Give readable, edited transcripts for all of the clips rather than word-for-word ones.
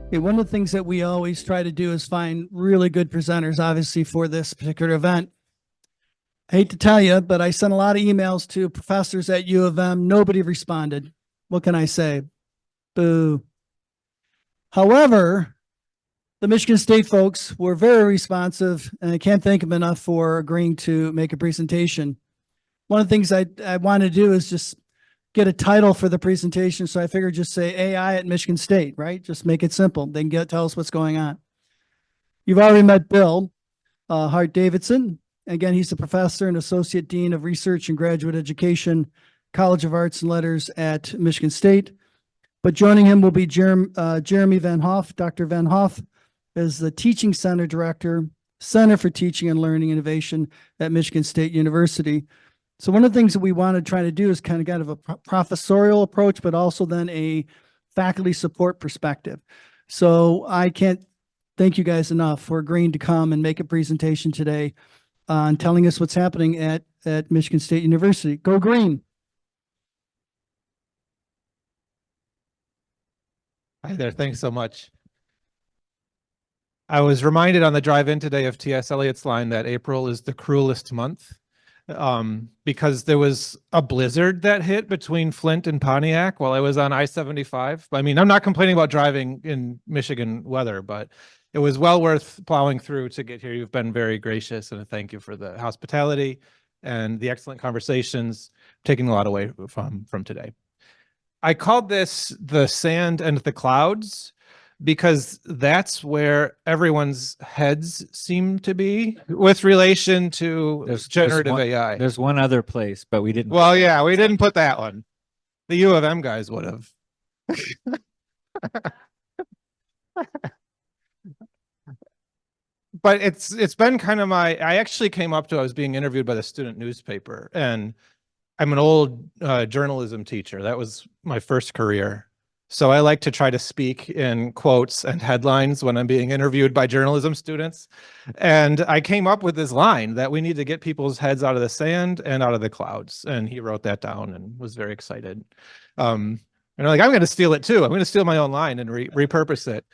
Okay, one of the things that we always try to do is find really good presenters, obviously, for this particular event. I hate to tell you, but I sent a lot of emails to professors at U of M. Nobody responded. What can I say? Boo. However, the Michigan State folks were very responsive, and I can't thank them enough for agreeing to make a presentation. One of the things I want to do is just get a title for the presentation. So I figured just say AI at Michigan State, right? Just make it simple. They can tell us what's going on. You've already met Bill Hart Davidson. Again, he's a professor and associate dean of research and graduate education, College of Arts and Letters at Michigan State. But joining him will be Jeremy Van Hoff. Dr. Van Hoff is the teaching center director, Center for Teaching and Learning Innovation at Michigan State University. So one of the things that we want to try to do is kind of a professorial approach, but also then a faculty support perspective. So I can't thank you guys enough for agreeing to come and make a presentation today on telling us what's happening at Michigan State University. Go green. Hi there. Thanks so much. I was reminded on the drive in today of T.S. Eliot's line that April is the cruelest month because there was a blizzard that hit between Flint and Pontiac while I was on I-75. I mean, I'm not complaining about driving in Michigan weather, but it was well worth plowing through to get here. You've been very gracious, and thank you for the hospitality and the excellent conversations, taking a lot away from today. I called this the sand and the clouds because that's where everyone's heads seem to be with relation to generative AI. There's one other place, but we didn't. Well, yeah, we didn't put that one. The U of M guys would have. But it's been kind of I actually came up to, I was being interviewed by the student newspaper, and I'm an old journalism teacher. That was my first career. So I like to try to speak in quotes and headlines when I'm being interviewed by journalism students. And I came up with this line that we need to get people's heads out of the sand and out of the clouds. And he wrote that down and was very excited. And I'm like, I'm going to steal it too. I'm going to steal my own line and repurpose it.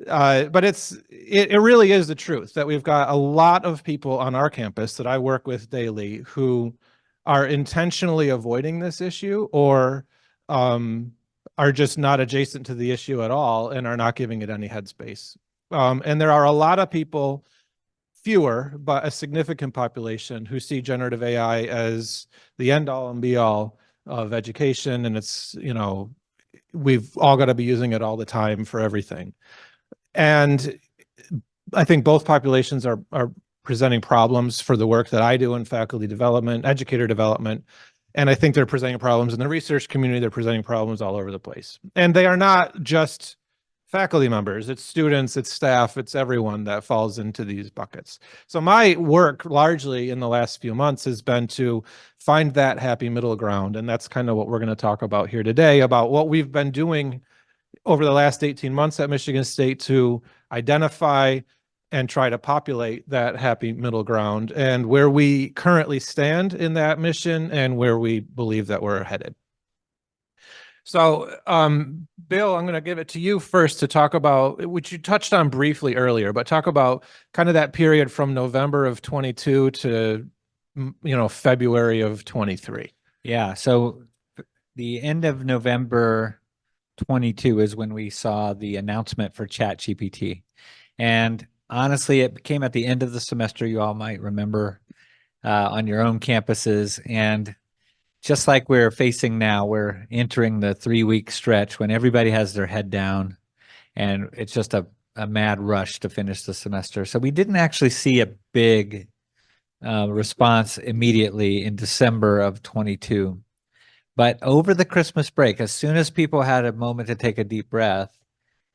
But it really is the truth that we've got a lot of people on our campus that I work with daily who are intentionally avoiding this issue or are just not adjacent to the issue at all and are not giving it any headspace. And there are a lot of people, fewer, but a significant population who see generative AI as the end all and be all of education. And it's, you know, we've all got to be using it all the time for everything. And I think both populations are presenting problems for the work that I do in faculty development, educator development. And I think they're presenting problems in the research community. They're presenting problems all over the place. And they are not just faculty members, it's students, it's staff, it's everyone that falls into these buckets. So my work largely in the last few months has been to find that happy middle ground. And that's kind of what we're going to talk about here today, about what we've been doing over the last 18 months at Michigan State to identify and try to populate that happy middle ground and where we currently stand in that mission and where we believe that we're headed. So, Bill, I'm going to give it to you first to talk about, which you touched on briefly earlier, but talk about kind of that period from November of 22 to, you know, February of 23. Yeah. So the end of November 22 is when we saw the announcement for ChatGPT. And honestly, it came at the end of the semester. You all might remember on your own campuses. And just like we're facing now, we're entering the 3-week stretch when everybody has their head down and it's just a mad rush to finish the semester. So we didn't actually see a big response immediately in December of 22. But over the Christmas break, as soon as people had a moment to take a deep breath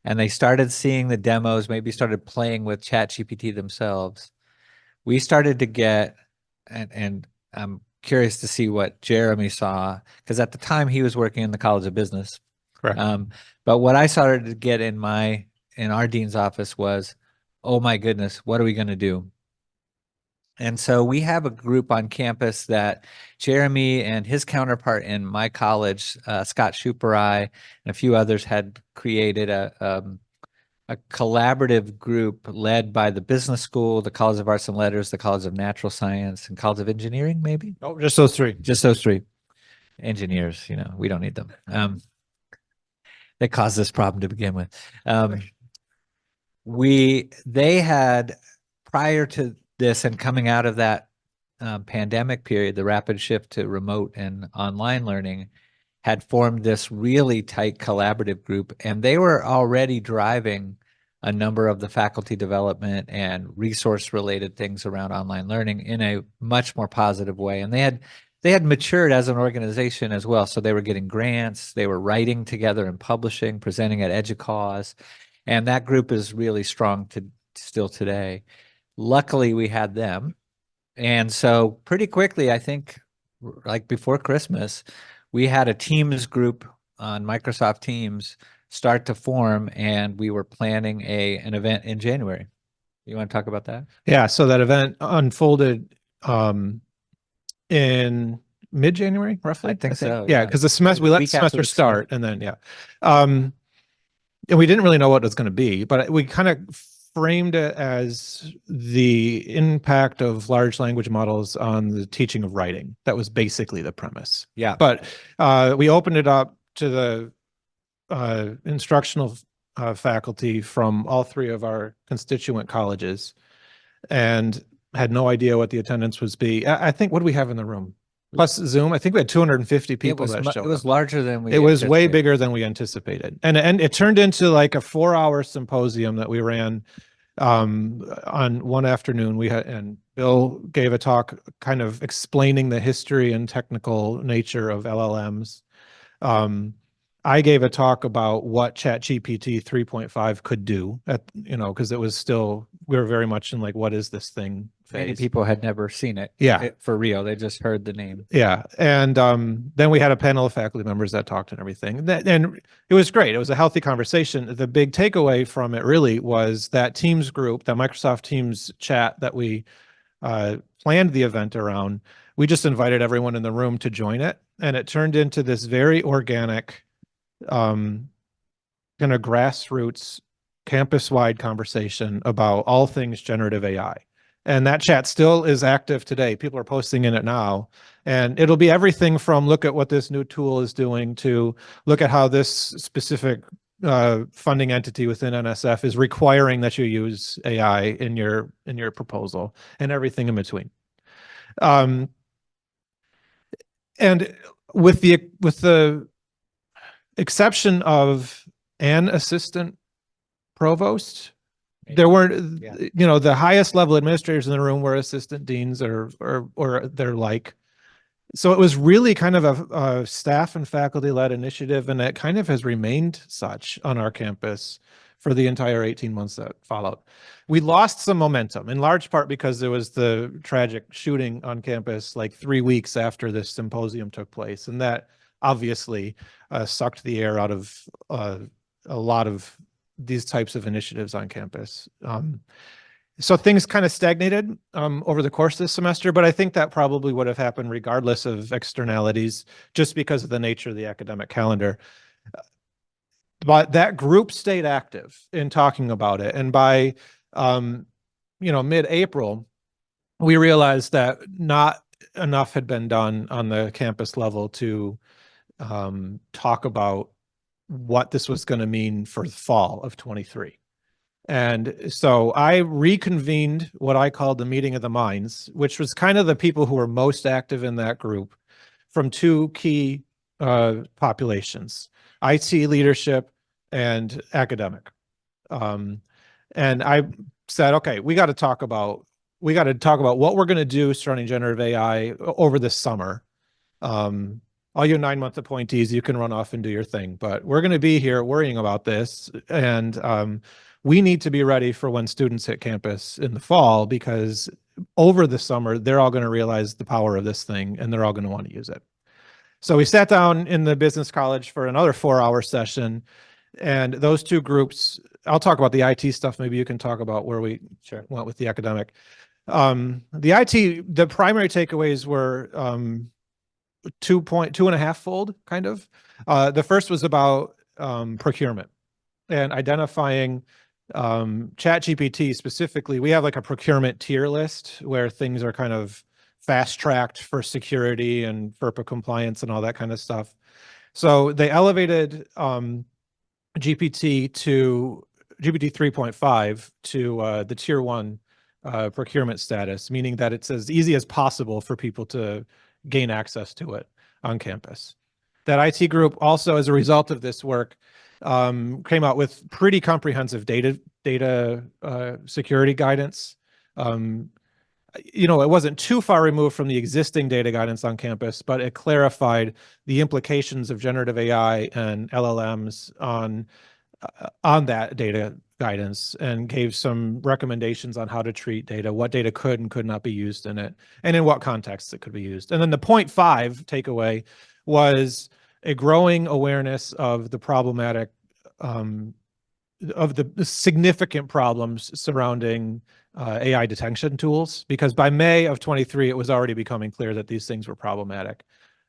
and they started seeing the demos, maybe started playing with ChatGPT themselves, we started to get, and I'm curious to see what Jeremy saw, because at the time he was working in the College of Business. Correct. But what I started to get in our dean's office was, oh my goodness, what are we going to do? And so we have a group on campus that Jeremy and his counterpart in my college, Scott Schuperai, and a few others had created a collaborative group led by the business school, the College of Arts and Letters, the College of Natural Science, and College of Engineering, maybe? Oh, just those three. Just those three. Engineers, we don't need them. They caused this problem to begin with. They had, prior to this and coming out of that pandemic period, the rapid shift to remote and online learning, had formed this really tight collaborative group, and they were already driving a number of the faculty development and resource related things around online learning in a much more positive way. And they had matured as an organization as well. So they were getting grants, they were writing together and publishing, presenting at EDUCAUSE, and that group is really strong still today. Luckily, we had them. And so pretty quickly, I think like before Christmas, we had a Teams group on Microsoft Teams start to form, and we were planning an event in January. You want to talk about that? Yeah, so that event unfolded in mid-January, roughly. I think so, Yeah, yeah. because the semester, we let the Week after semester the start, and then and we didn't really know what it was going to be, but we kind of framed it as the impact of large language models on the teaching of writing. That was basically the premise. Yeah. But we opened it up to the instructional faculty from all three of our constituent colleges, and had no idea what the attendance was be. I think, what do we have in the room? Plus Zoom, I think we had 250 people that showed up. It was larger than we It was way anticipated. bigger than we anticipated. And it turned into like a 4-hour symposium that we ran on one afternoon. And Bill gave a talk kind of explaining the history and technical nature of LLMs. I gave a talk about what ChatGPT 3.5 could do because it was still, we were very much in like, what is this thing phase. Many people had never seen it. Yeah. For real. They just heard the name. Yeah. And then we had a panel of faculty members that talked and everything. And it was great. It was a healthy conversation. The big takeaway from it really was that Teams group, that Microsoft Teams chat that we planned the event around. We just invited everyone in the room to join it. And it turned into this very organic, kind of grassroots, campus-wide conversation about all things generative AI. And that chat still is active today. People are posting in it now. And it'll be everything from look at what this new tool is doing to look at how this specific funding entity within NSF is requiring that you use AI in your proposal, and everything in between. And with the exception of an assistant provost, there weren't, the highest level administrators in the room were assistant deans or their like. So it was really kind of a staff and faculty led initiative, and it kind of has remained such on our campus for the entire 18 months that followed. We lost some momentum, in large part because there was the tragic shooting on campus like 3 weeks after this symposium took place, and that obviously sucked the air out of a lot of these types of initiatives on campus. So things kind of stagnated over the course of this semester, but I think that probably would have happened regardless of externalities, just because of the nature of the academic calendar. But that group stayed active in talking about it. And by, mid-April, we realized that not enough had been done on the campus level to talk about what this was going to mean for the fall of 23. And so I reconvened what I called the meeting of the minds, which was kind of the people who were most active in that group from two key populations, IT leadership and academic. And I said, okay, we got to talk about what we're going to do surrounding generative AI over this summer. All you 9-month appointees, you can run off and do your thing, but we're going to be here worrying about this. And we need to be ready for when students hit campus in the fall, because over the summer, they're all going to realize the power of this thing and they're all going to want to use it. So we sat down in the business college for another 4-hour session, and those two groups, I'll talk about the IT stuff. Maybe you can talk about where we went with the academic. The primary takeaways were 2.5 fold kind of. The first was about procurement and identifying ChatGPT specifically, we have like a procurement tier list where things are kind of fast tracked for security and FERPA compliance and all that kind of stuff. So they elevated GPT 3.5 to the tier 1 procurement status, meaning that it's as easy as possible for people to gain access to it on campus. That IT group also, as a result of this work, came out with pretty comprehensive data security guidance. It wasn't too far removed from the existing data guidance on campus, but it clarified the implications of generative AI and LLMs on that data guidance and gave some recommendations on how to treat data, what data could and could not be used in it, and in what contexts it could be used. And then the 0.5 takeaway was a growing awareness of the problematic, of the significant problems surrounding AI detection tools, because by May of 23, it was already becoming clear that these things were problematic.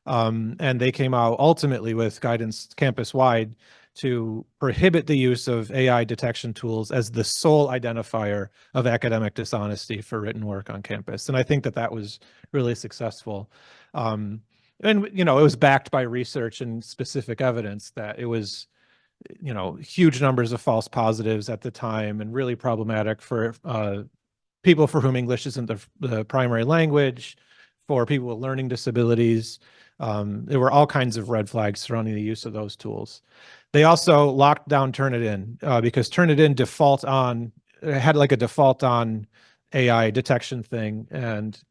And they came out ultimately with guidance campus-wide to prohibit the use of AI detection tools as the sole identifier of academic dishonesty for written work on campus. And I think that that was really successful. And, it was backed by research and specific evidence that it was, huge numbers of false positives at the time and really problematic for people for whom English isn't the primary language, for people with learning disabilities. There were all kinds of red flags surrounding the use of those tools. They also locked down Turnitin because Turnitin had like a default on AI detection thing, and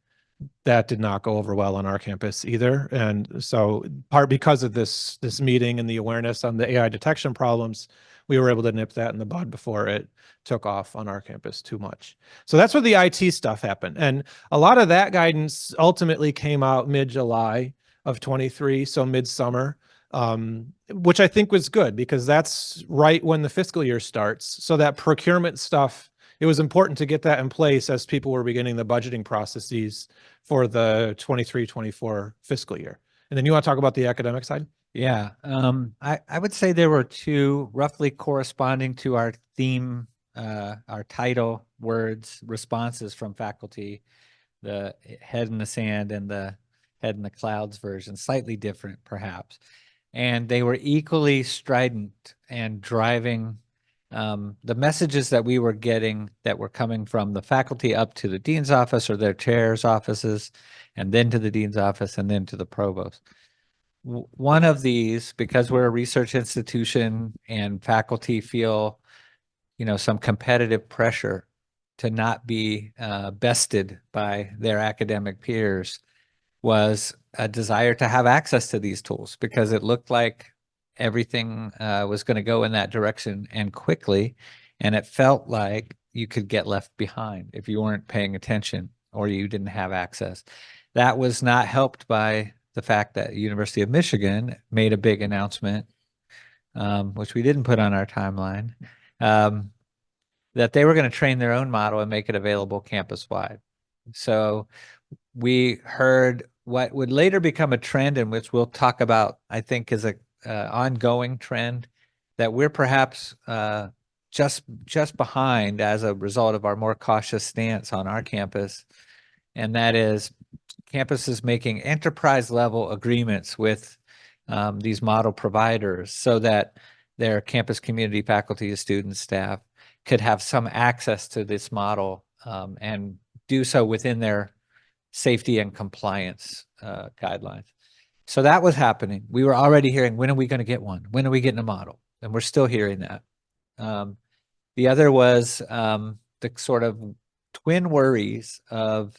that did not go over well on our campus either. And so part because of this meeting and the awareness on the AI detection problems, we were able to nip that in the bud before it took off on our campus too much. So that's where the IT stuff happened. And a lot of that guidance ultimately came out mid-July of 23, so midsummer, which I think was good because that's right when the fiscal year starts. So that procurement stuff, it was important to get that in place as people were beginning the budgeting processes for the 23-24 fiscal year. And then you want to talk about the academic side? Yeah, I would say there were two roughly corresponding to our theme, our title words, responses from faculty, the head in the sand and the head in the clouds version, slightly different perhaps. And they were equally strident and driving the messages that we were getting that were coming from the faculty up to the dean's office or their chair's offices, and then to the dean's office and then to the provost. One of these, because we're a research institution and faculty feel, some competitive pressure to not be bested by their academic peers, was a desire to have access to these tools because it looked like everything was going to go in that direction and quickly. And it felt like you could get left behind if you weren't paying attention or you didn't have access. That was not helped by the fact that University of Michigan made a big announcement, which we didn't put on our timeline, that they were going to train their own model and make it available campus-wide. So we heard what would later become a trend, in which we'll talk about, I think, is a ongoing trend that we're perhaps just behind as a result of our more cautious stance on our campus, and that is campuses making enterprise level agreements with these model providers so that their campus community, faculty, students, staff could have some access to this model and do so within their safety and compliance guidelines. So that was happening. We were already hearing, when are we going to get one? When are we getting a model? And we're still hearing that. The other was the sort of twin worries of,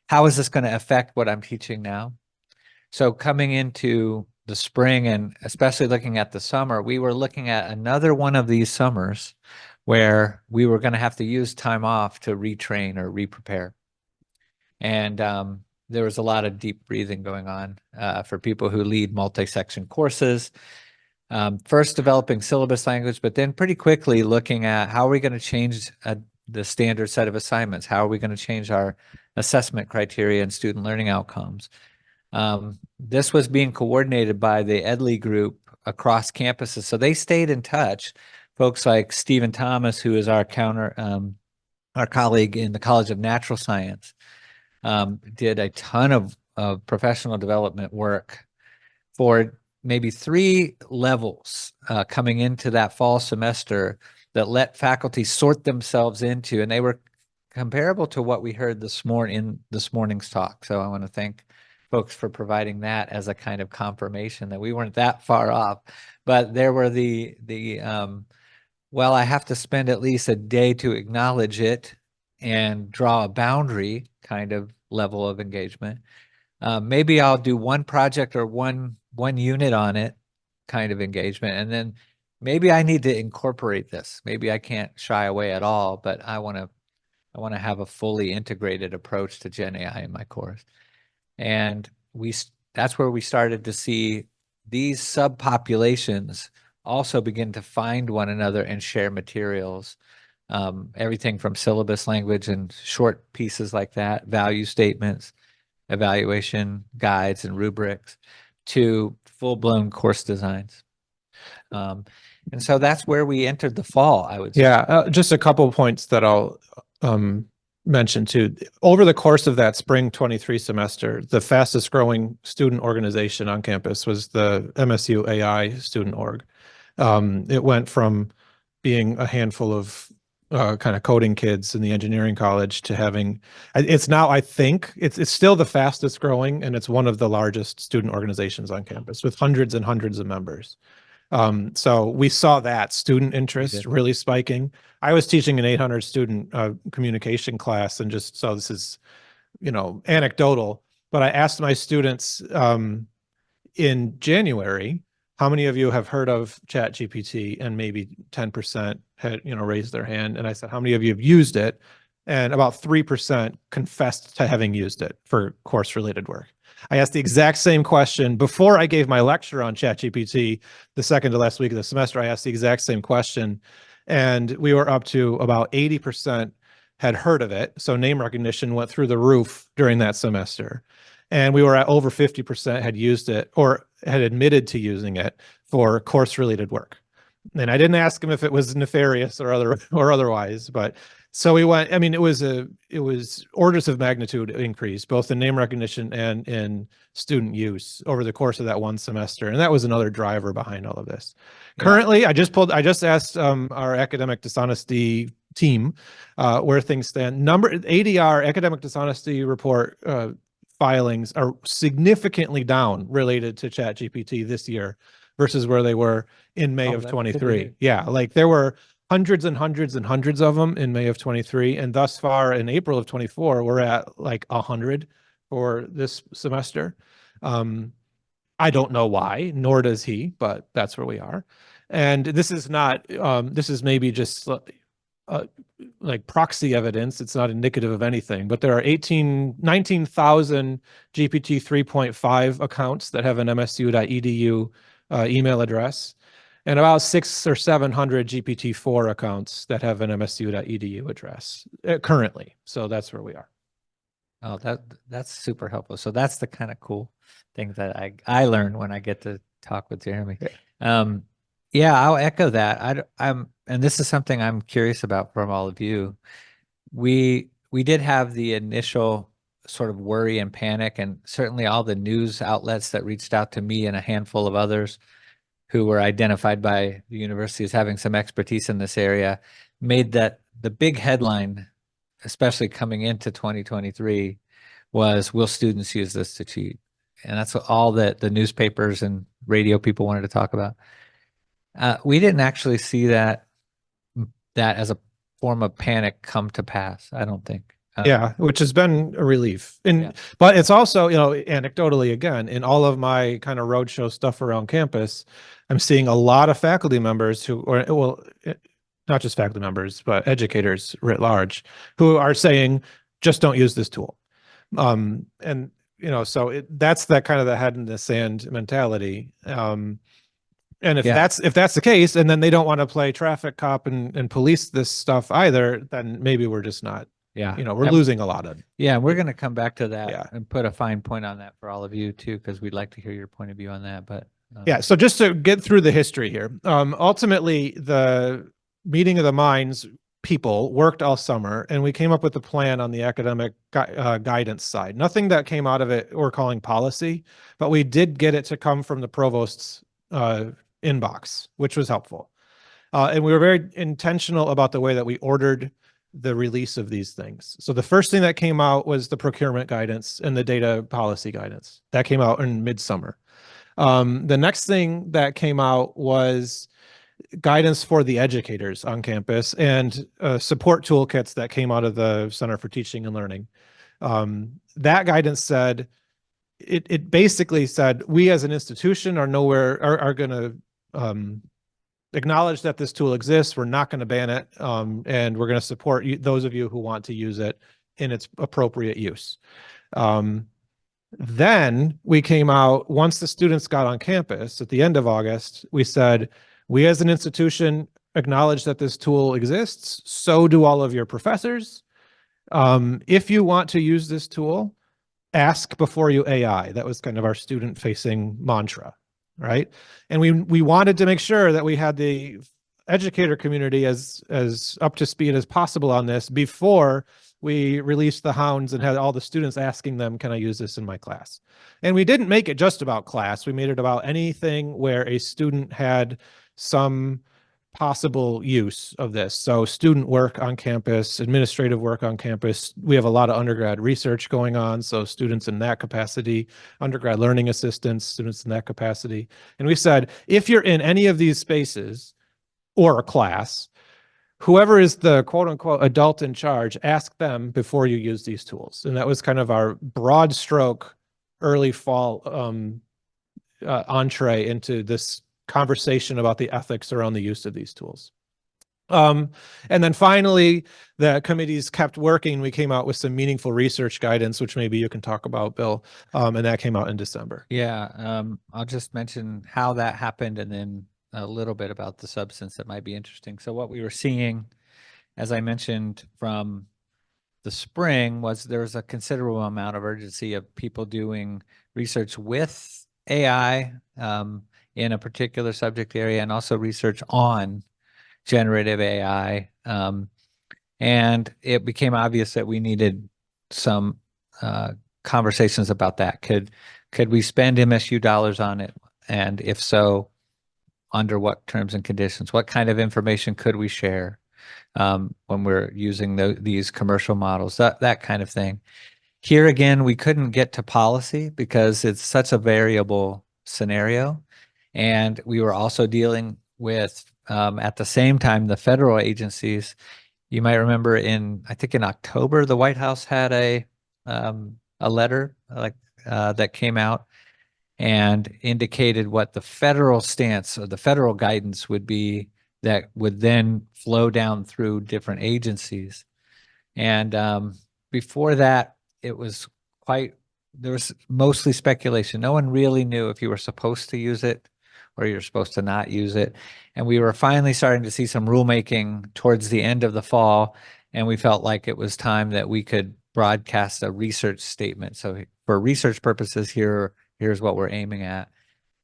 how is this going to affect what I'm teaching now? So coming into the spring and especially looking at the summer, we were looking at another one of these summers where we were going to have to use time off to retrain or re-prepare. And there was a lot of deep breathing going on for people who lead multi-section courses. First developing syllabus language, but then pretty quickly looking at how are we going to change the standard set of assignments? How are we going to change our assessment criteria and student learning outcomes? This was being coordinated by the EDLI group across campuses. So they stayed in touch, folks like Stephen Thomas, who is our our colleague in the College of Natural Science, did a ton of professional development work for maybe 3 levels coming into that fall semester that let faculty sort themselves into, and they were comparable to what we heard this morning in this morning's talk. So I want to thank folks for providing that as a kind of confirmation that we weren't that far off. But there were well, I have to spend at least a day to acknowledge it and draw a boundary kind of level of engagement. Maybe I'll do one project or one unit on it kind of engagement. And then maybe I need to incorporate this. Maybe I can't shy away at all, but I want to have a fully integrated approach to Gen AI in my course. And that's where we started to see these subpopulations also begin to find one another and share materials. Everything from syllabus language and short pieces like that, value statements, evaluation guides and rubrics, to full-blown course designs. And so that's where we entered the fall, I would say. Yeah, just a couple of points that I'll mention too. Over the course of that spring 23 semester, the fastest growing student organization on campus was the MSU AI student org. It went from being a handful of kind of coding kids in the engineering college to having, it's now, I think it's still the fastest growing, and it's one of the largest student organizations on campus with hundreds and hundreds of members. So we saw that student interest really spiking. I was teaching an 800 student communication class, and just so this is, anecdotal, but I asked my students in January, how many of you have heard of ChatGPT? And maybe 10% had, raised their hand. And I said, how many of you have used it? And about 3% confessed to having used it for course related work. I asked the exact same question before I gave my lecture on ChatGPT the second to last week of the semester. I asked the exact same question, and we were up to about 80% had heard of it. So name recognition went through the roof during that semester. And we were at over 50% had used it or had admitted to using it for course related work. And I didn't ask him if it was nefarious or otherwise, but so we went, it was orders of magnitude increase, both in name recognition and in student use over the course of that one semester. And that was another driver behind all of this. Yeah. Currently, I just asked our academic dishonesty team where things stand. ADR, academic dishonesty report filings are significantly down related to ChatGPT this year versus where they were in May of 23. Yeah, like there were hundreds and hundreds and hundreds of them in May of 23. And thus far in April of 24, we're at like 100 for this semester. I don't know why, nor does he, but that's where we are. And this is not, this is maybe just like proxy evidence. It's not indicative of anything, but there are 19,000 GPT 3.5 accounts that have an msu.edu email address, and about 600 or 700 GPT-4 accounts that have an msu.edu address currently. So that's where we are. Oh, that's super helpful. So that's the kind of cool thing that I learn when I get to talk with Jeremy. Yeah, I'll echo that. And this is something I'm curious about from all of you. We did have the initial sort of worry and panic, and certainly all the news outlets that reached out to me and a handful of others who were identified by the university as having some expertise in this area made that the big headline, especially coming into 2023, was, will students use this to cheat? And that's all that the newspapers and radio people wanted to talk about. We didn't actually see that as a form of panic come to pass, I don't think. Yeah, which has been a relief. But it's also, anecdotally, again, in all of my kind of roadshow stuff around campus, I'm seeing a lot of faculty members not just faculty members, but educators writ large, who are saying, just don't use this tool. And, so that's that kind of the head in the sand mentality. And if that's the case, and then they don't want to play traffic cop and police this stuff either, then maybe we're just not. Yeah. We're losing a lot of. Yeah. We're going to come back to that and put a fine point on that for all of you too, because we'd like to hear your point of view on that. But Yeah, so just to get through the history here, ultimately the meeting of the minds people worked all summer, and we came up with a plan on the academic guidance side. Nothing that came out of it we're calling policy, but we did get it to come from the provost's inbox, which was helpful. And we were very intentional about the way that we ordered the release of these things. So the first thing that came out was the procurement guidance and the data policy guidance. That came out in midsummer. The next thing that came out was guidance for the educators on campus and support toolkits that came out of the Center for Teaching and Learning. That guidance said, it basically said, we as an institution are going to acknowledge that this tool exists. We're not going to ban it. And we're going to support those of you who want to use it in its appropriate use. Then we came out, once the students got on campus at the end of August, we said, we as an institution acknowledge that this tool exists. So do all of your professors. If you want to use this tool, ask before you AI. That was kind of our student facing mantra, right? And we wanted to make sure that we had the educator community as up to speed as possible on this before we released the hounds and had all the students asking them, can I use this in my class? And we didn't make it just about class. We made it about anything where a student had some possible use of this. So student work on campus, administrative work on campus. We have a lot of undergrad research going on. So students in that capacity, undergrad learning assistants, students in that capacity. And we said, if you're in any of these spaces or a class, whoever is the quote unquote adult in charge, ask them before you use these tools. And that was kind of our broad stroke early fall entree into this conversation about the ethics around the use of these tools. And then finally, the committees kept working. We came out with some meaningful research guidance, which maybe you can talk about, Bill. And that came out in December. Yeah, I'll just mention how that happened and then a little bit about the substance that might be interesting. So what we were seeing, as I mentioned from the spring, was there was a considerable amount of urgency of people doing research with AI in a particular subject area and also research on generative AI. And it became obvious that we needed some conversations about that. Could we spend MSU dollars on it? And if so, under what terms and conditions? What kind of information could we share when we're using these commercial models? That kind of thing. Here again, we couldn't get to policy because it's such a variable scenario. And we were also dealing with, at the same time, the federal agencies. You might remember I think in October, the White House had a letter that came out and indicated what the federal stance or the federal guidance would be that would then flow down through different agencies. And before that, it was there was mostly speculation. No one really knew if you were supposed to use it or you're supposed to not use it. And we were finally starting to see some rulemaking towards the end of the fall, and we felt like it was time that we could broadcast a research statement. So for research purposes, here's what we're aiming at.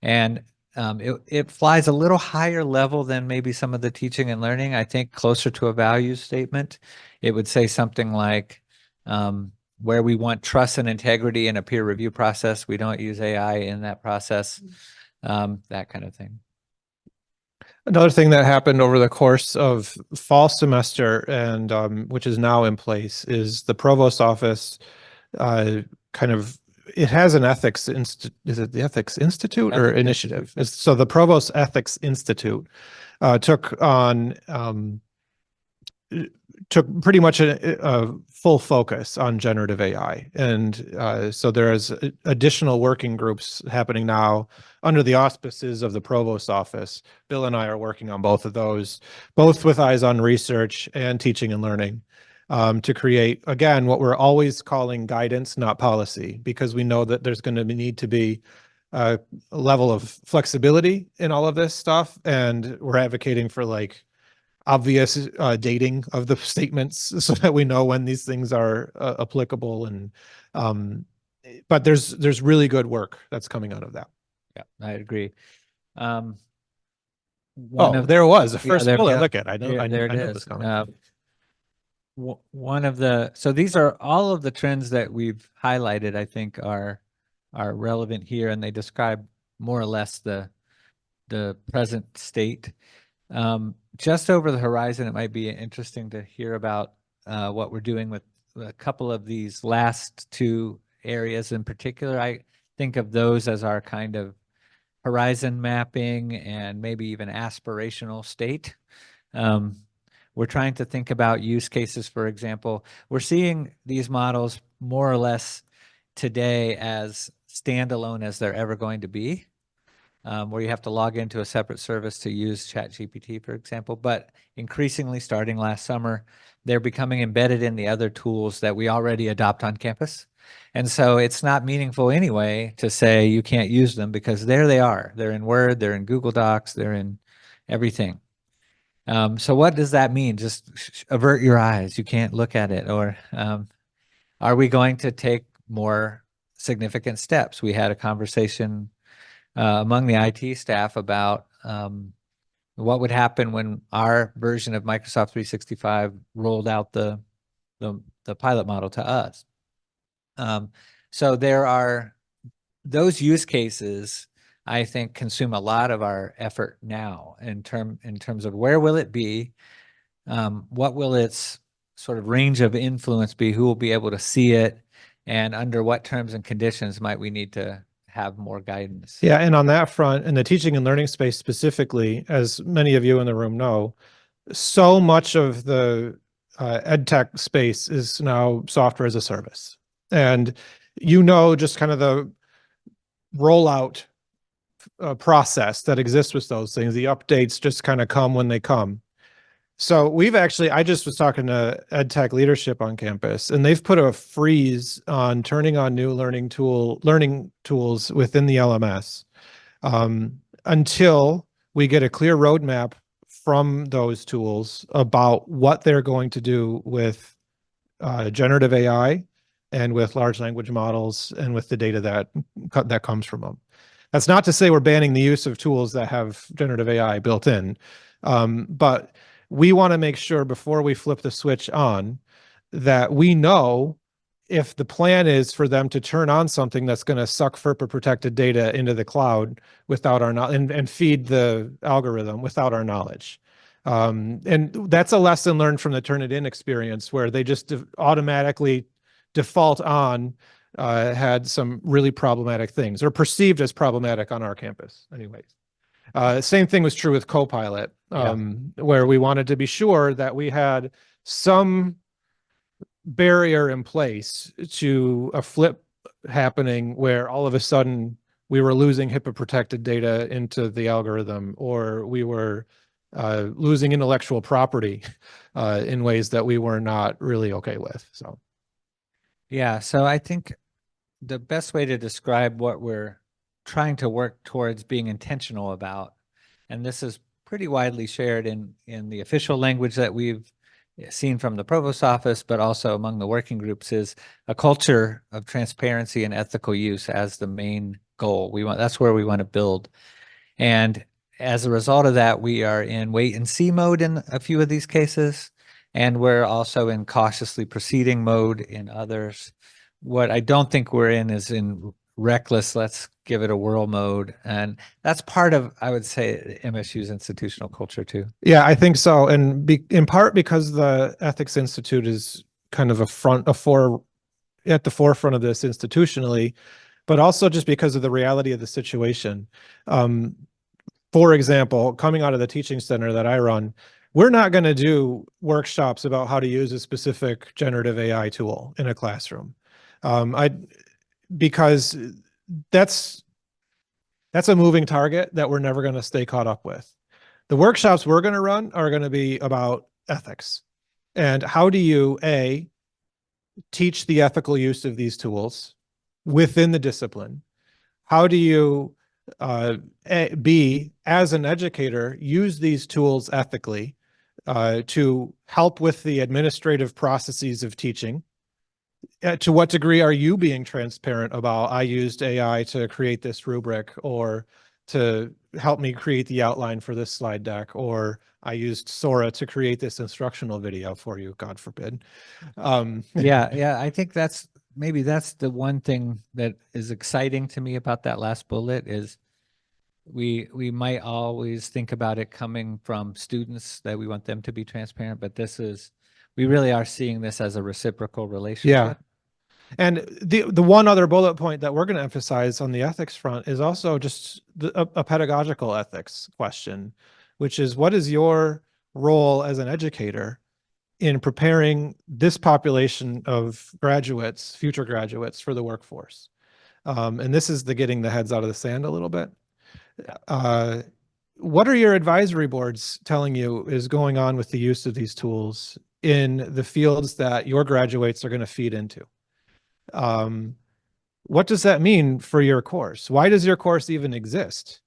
And it flies a little higher level than maybe some of the teaching and learning. I think closer to a values statement. It would say something like, where we want trust and integrity in a peer review process, we don't use AI in that process, that kind of thing. Another thing that happened over the course of fall semester and which is now in place is the provost's office it has an ethics institute. Is it the Ethics Institute or initiative? So the Provost Ethics Institute took pretty much a full focus on generative AI. And so there's additional working groups happening now under the auspices of the Provost's office. Bill and I are working on both of those, both with eyes on research and teaching and learning. To create, again, what we're always calling guidance, not policy, because we know that there's going to need to be a level of flexibility in all of this stuff. And we're advocating for obvious dating of the statements so that we know when these things are applicable. And but there's really good work that's coming out of that. Yeah, I agree. One Oh, of there was the yeah, first there- bullet. yeah, Look at, I know, yeah, there it I know is. this coming. One of the, so these are all of the trends that we've highlighted, I think are relevant here, and they describe more or less the present state. Just over the horizon, it might be interesting to hear about what we're doing with a couple of these last two areas in particular. I think of those as our kind of horizon mapping and maybe even aspirational state. We're trying to think about use cases, for example. We're seeing these models more or less today as standalone as they're ever going to be, where you have to log into a separate service to use ChatGPT, for example. But increasingly, starting last summer, they're becoming embedded in the other tools that we already adopt on campus. And so it's not meaningful anyway to say you can't use them, because there they are. They're in Word, they're in Google Docs, they're in everything. So what does that mean? Just avert your eyes. You can't look at it. Or are we going to take more significant steps? We had a conversation among the IT staff about what would happen when our version of Microsoft 365 rolled out the pilot model to us. So there are those use cases, I think, consume a lot of our effort now in terms of where will it be, what will its sort of range of influence be, who will be able to see it, and under what terms and conditions might we need to have more guidance. Yeah, and on that front, in the teaching and learning space specifically, as many of you in the room know, so much of the ed tech space is now software as a service. And just kind of the rollout process that exists with those things. The updates just kind of come when they come. So I just was talking to ed tech leadership on campus, and they've put a freeze on turning on new learning tools within the LMS until we get a clear roadmap from those tools about what they're going to do with generative AI and with large language models and with the data that comes from them. That's not to say we're banning the use of tools that have generative AI built in, but we want to make sure before we flip the switch on that we know if the plan is for them to turn on something that's going to suck FERPA protected data into the cloud without our knowledge and feed the algorithm without our knowledge. And that's a lesson learned from the Turnitin experience, where they just automatically default on had some really problematic things, or perceived as problematic on our campus anyways. Same thing was true with Copilot, where we wanted to be sure that we had some barrier in place to a flip happening where all of a sudden we were losing HIPAA protected data into the algorithm, or we were losing intellectual property in ways that we were not really okay with. So, yeah, so I think the best way to describe what we're trying to work towards being intentional about, and this is pretty widely shared in the official language that we've seen from the provost's office, but also among the working groups, is a culture of transparency and ethical use as the main goal. That's where we want to build. And as a result of that, we are in wait and see mode in a few of these cases, and we're also in cautiously proceeding mode in others. What I don't think we're in is in reckless, let's give it a whirl mode. And that's part of, I would say, MSU's institutional culture too. yeah, I think so. And in part because the Ethics Institute is kind of at the forefront of this institutionally, but also just because of the reality of the situation. For example, coming out of the teaching center that I run, we're not going to do workshops about how to use a specific generative AI tool in a classroom. Because that's a moving target that we're never going to stay caught up with. The workshops we're going to run are going to be about ethics and how do you teach the ethical use of these tools within the discipline? How do you as an educator, use these tools ethically to help with the administrative processes of teaching? To what degree are you being transparent about, I used AI to create this rubric, or to help me create the outline for this slide deck, or I used Sora to create this instructional video for you, God forbid. Yeah, I think maybe that's the one thing that is exciting to me about that last bullet is we might always think about it coming from students that we want them to be transparent, but we really are seeing this as a reciprocal relationship. Yeah. And the one other bullet point that we're going to emphasize on the ethics front is also just a pedagogical ethics question, which is, what is your role as an educator in preparing this population of graduates, future graduates, for the workforce? And this is getting the heads out of the sand a little bit. What are your advisory boards telling you is going on with the use of these tools in the fields that your graduates are going to feed into? What does that mean for your course? Why does your course even exist?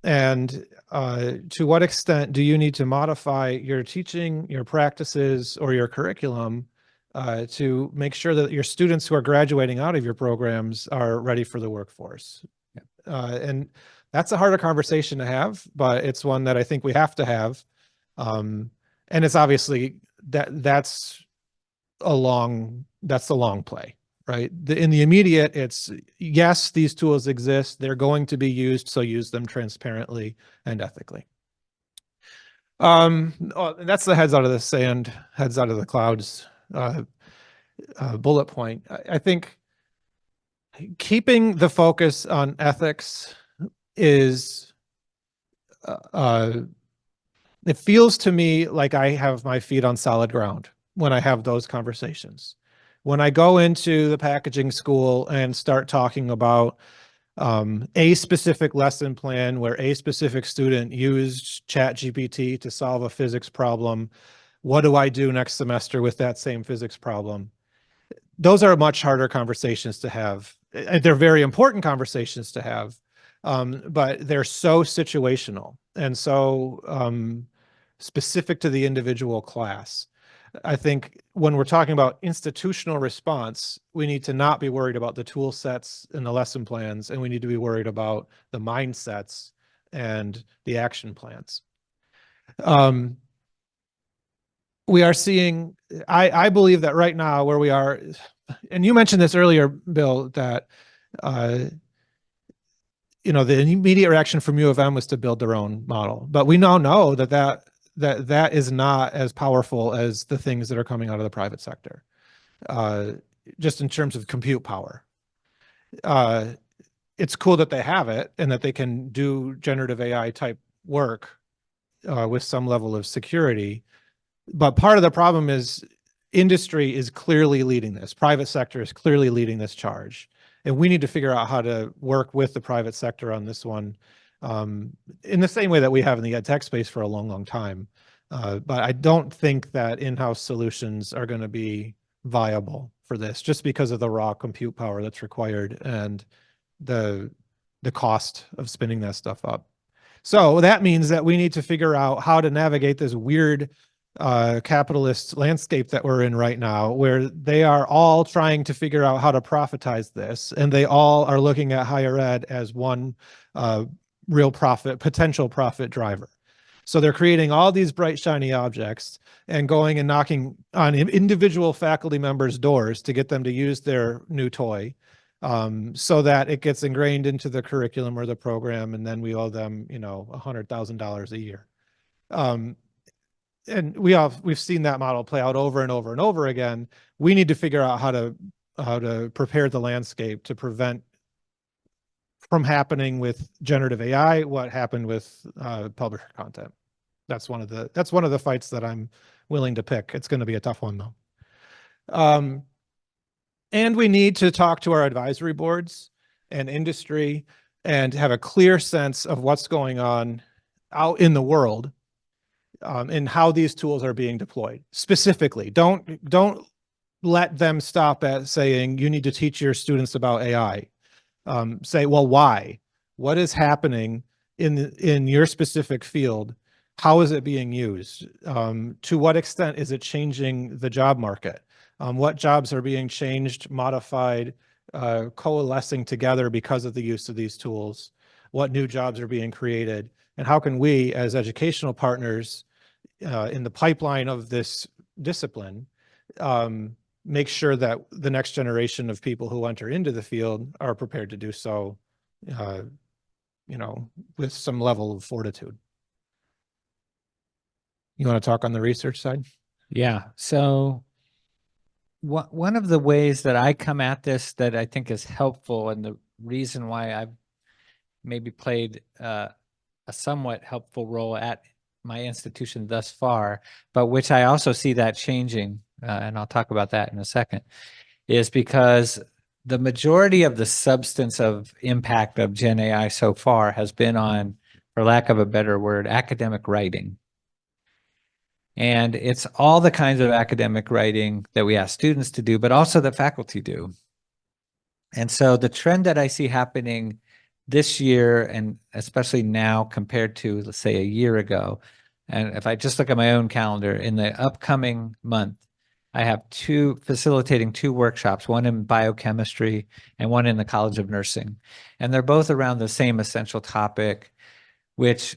And to what extent do you need to modify your teaching, your practices, or your curriculum to make sure that your students who are graduating out of your programs are ready for the workforce? And that's a harder conversation to have, but it's one that I think we have to have. And it's obviously that's a long play. Right. In the immediate, it's yes, these tools exist. They're going to be used, so use them transparently and ethically. And that's the heads out of the sand, heads out of the clouds bullet point. I think keeping the focus on ethics is, it feels to me like I have my feet on solid ground when I have those conversations. When I go into the packaging school and start talking about a specific lesson plan where a specific student used ChatGPT to solve a physics problem, what do I do next semester with that same physics problem? Those are much harder conversations to have. They're very important conversations to have, but they're so situational and so specific to the individual class. I think when we're talking about institutional response, we need to not be worried about the tool sets and the lesson plans, and we need to be worried about the mindsets and the action plans. We are seeing, I believe that right now where we are, and you mentioned this earlier, Bill, that the immediate reaction from U of M was to build their own model, but we now know that is not as powerful as the things that are coming out of the private sector, just in terms of compute power. It's cool that they have it and that they can do generative AI type work with some level of security. But part of the problem is industry is clearly leading this. Private sector is clearly leading this charge. And we need to figure out how to work with the private sector on this one. In the same way that we have in the ed tech space for a long, long time. But I don't think that in-house solutions are going to be viable for this just because of the raw compute power that's required and the cost of spinning that stuff up. So that means that we need to figure out how to navigate this weird capitalist landscape that we're in right now, where they are all trying to figure out how to profitize this, and they all are looking at higher ed as one real potential profit driver. So they're creating all these bright, shiny objects and going and knocking on individual faculty members' doors to get them to use their new toy, so that it gets ingrained into the curriculum or the program, and then we owe them, $100,000 a year. And we've seen that model play out over and over and over again. We need to figure out how to prepare the landscape to prevent from happening with generative AI what happened with publisher content. That's one of the fights that I'm willing to pick. It's going to be a tough one though. And we need to talk to our advisory boards and industry and have a clear sense of what's going on out in the world, and how these tools are being deployed. Specifically, don't let them stop at saying you need to teach your students about AI. Say, well, why? What is happening in your specific field? How is it being used? To what extent is it changing the job market? What jobs are being changed, modified, coalescing together because of the use of these tools? what new jobs are being created, and how can we as educational partners in the pipeline of this discipline make sure that the next generation of people who enter into the field are prepared to do so, with some level of fortitude. You want to talk on the research side? Yeah. So one of the ways that I come at this that I think is helpful, and the reason why I've maybe played a somewhat helpful role at my institution thus far, but which I also see that changing, and I'll talk about that in a second, is because the majority of the substance of impact of Gen AI so far has been on, for lack of a better word, academic writing. And it's all the kinds of academic writing that we ask students to do, but also that faculty do. And so the trend that I see happening this year, and especially now compared to, let's say, a year ago, and if I just look at my own calendar, in the upcoming month, I have facilitating two workshops, one in biochemistry and one in the College of Nursing. And they're both around the same essential topic, which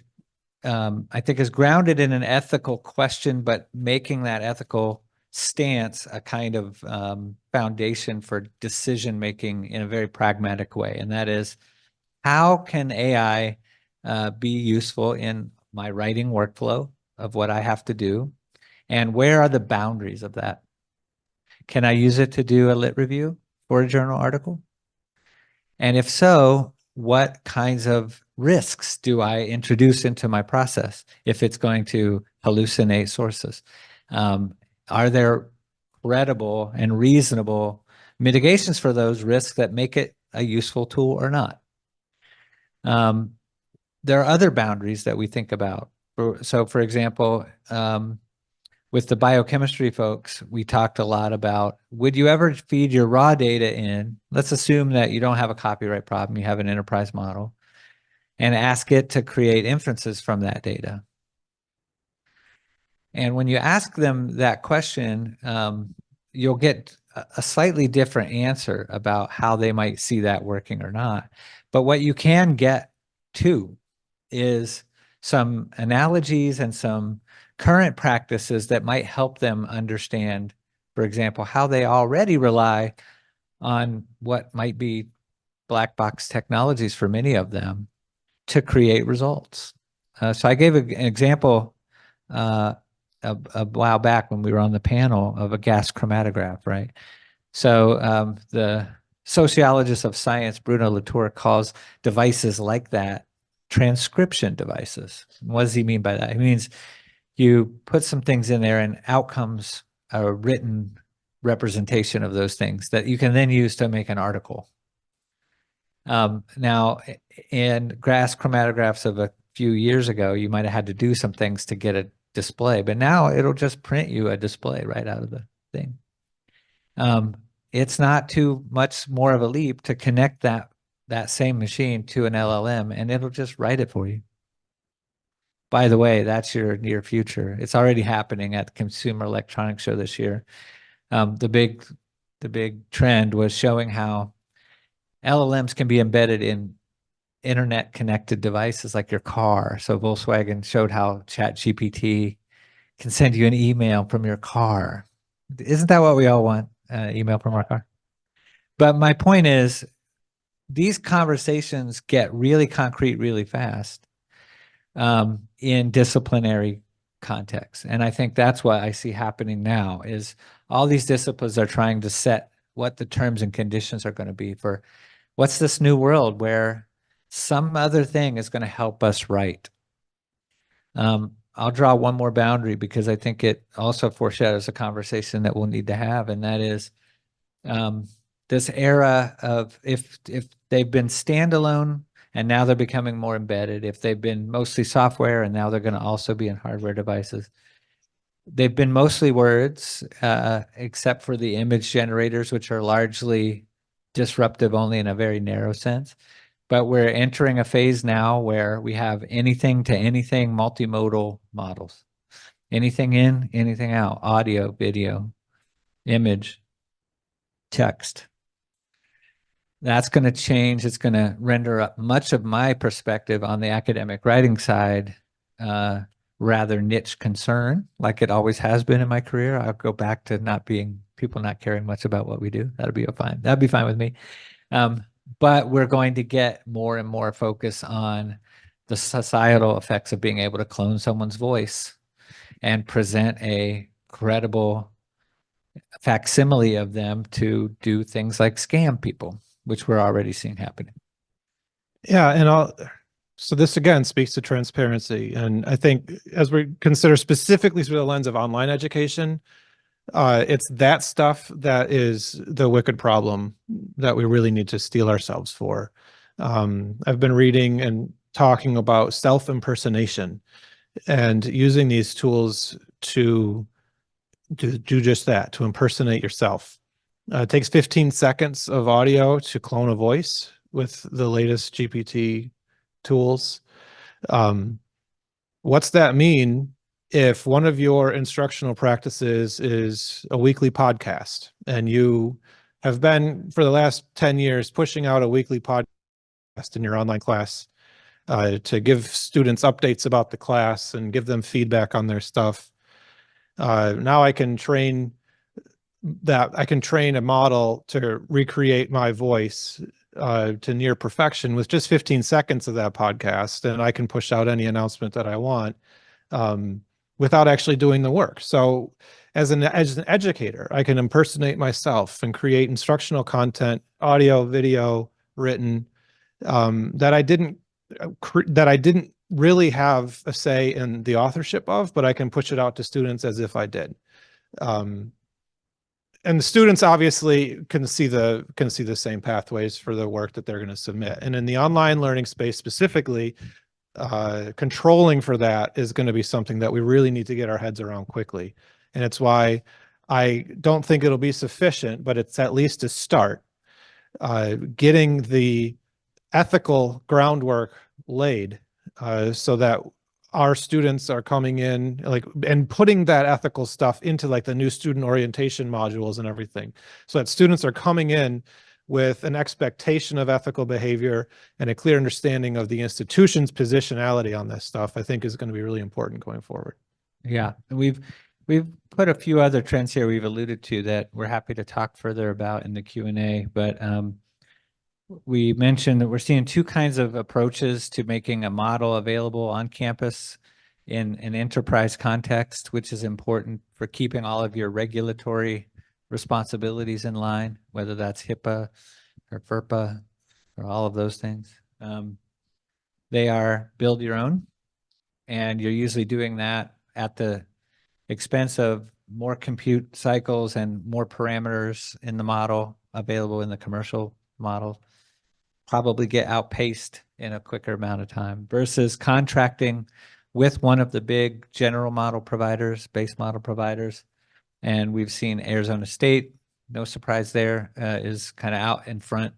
I think is grounded in an ethical question, but making that ethical stance a kind of foundation for decision making in a very pragmatic way. And that is, how can AI be useful in my writing workflow of what I have to do? And where are the boundaries of that? Can I use it to do a lit review for a journal article? And if so, what kinds of risks do I introduce into my process if it's going to hallucinate sources? Are there credible and reasonable mitigations for those risks that make it a useful tool or not? There are other boundaries that we think about. So, for example, with the biochemistry folks, we talked a lot about, would you ever feed your raw data in? Let's assume that you don't have a copyright problem, you have an enterprise model, and ask it to create inferences from that data. And when you ask them that question, you'll get a slightly different answer about how they might see that working or not. But what you can get to is some analogies and some current practices that might help them understand, for example, how they already rely on what might be black box technologies for many of them to create results. So I gave an example a while back when we were on the panel of a gas chromatograph, right? So the sociologist of science, Bruno Latour, calls devices like that transcription devices. What does he mean by that? He means you put some things in there and out comes a written representation of those things that you can then use to make an article. Now, in gas chromatographs of a few years ago, you might have had to do some things to get a display, but now it'll just print you a display right out of the thing. It's not too much more of a leap to connect that same machine to an LLM, and it'll just write it for you. By the way, that's your near future. It's already happening at the Consumer Electronics Show this year. The big trend was showing how LLMs can be embedded in internet connected devices like your car. So Volkswagen showed how ChatGPT can send you an email from your car. Isn't that what we all want? Email from our car. But my point is, these conversations get really concrete really fast in disciplinary contexts. And I think that's what I see happening now is all these disciplines are trying to set what the terms and conditions are going to be for what's this new world where some other thing is going to help us write. I'll draw one more boundary because I think it also foreshadows a conversation that we'll need to have, and that is this era of if they've been standalone and now they're becoming more embedded, if they've been mostly software and now they're going to also be in hardware devices. They've been mostly words, except for the image generators, which are largely disruptive only in a very narrow sense. But we're entering a phase now where we have anything to anything multimodal models. Anything in, anything out, audio, video, image, text. That's going to change. It's going to render up much of my perspective on the academic writing side rather niche concern, like it always has been in my career. I'll go back to not being people not caring much about what we do. That'd be fine. That'd be fine with me. But we're going to get more and more focus on the societal effects of being able to clone someone's voice and present a credible facsimile of them to do things like scam people, which we're already seeing happening. Yeah, and so this again speaks to transparency. And I think as we consider specifically through the lens of online education, it's that stuff that is the wicked problem that we really need to steel ourselves for. I've been reading and talking about self-impersonation and using these tools to do just that, to impersonate yourself. It takes 15 seconds of audio to clone a voice with the latest GPT tools. What's that mean if one of your instructional practices is a weekly podcast and you have been for the last 10 years pushing out a weekly podcast in your online class to give students updates about the class and give them feedback on their stuff? Now I can train a model to recreate my voice to near perfection with just 15 seconds of that podcast, and I can push out any announcement that I want without actually doing the work. So as an educator, I can impersonate myself and create instructional content, audio, video, written, that I didn't really have a say in the authorship of, but I can push it out to students as if I did. And the students obviously can see the same pathways for the work that they're going to submit. And in the online learning space specifically, controlling for that is going to be something that we really need to get our heads around quickly. And it's why I don't think it'll be sufficient, but it's at least a start. Getting the ethical groundwork laid so that our students are coming in and putting that ethical stuff into like the new student orientation modules and everything, so that students are coming in with an expectation of ethical behavior and a clear understanding of the institution's positionality on this stuff, I think is going to be really important going forward. Yeah, we've put a few other trends here we've alluded to that we're happy to talk further about in the Q&A, but we mentioned that we're seeing two kinds of approaches to making a model available on campus in an enterprise context, which is important for keeping all of your regulatory responsibilities in line, whether that's HIPAA or FERPA or all of those things. They are build your own, and you're usually doing that at the expense of more compute cycles and more parameters in the model available in the commercial model. Probably get outpaced in a quicker amount of time versus contracting with one of the big general model providers, base model providers. And we've seen Arizona State, no surprise there, is kind of out in front,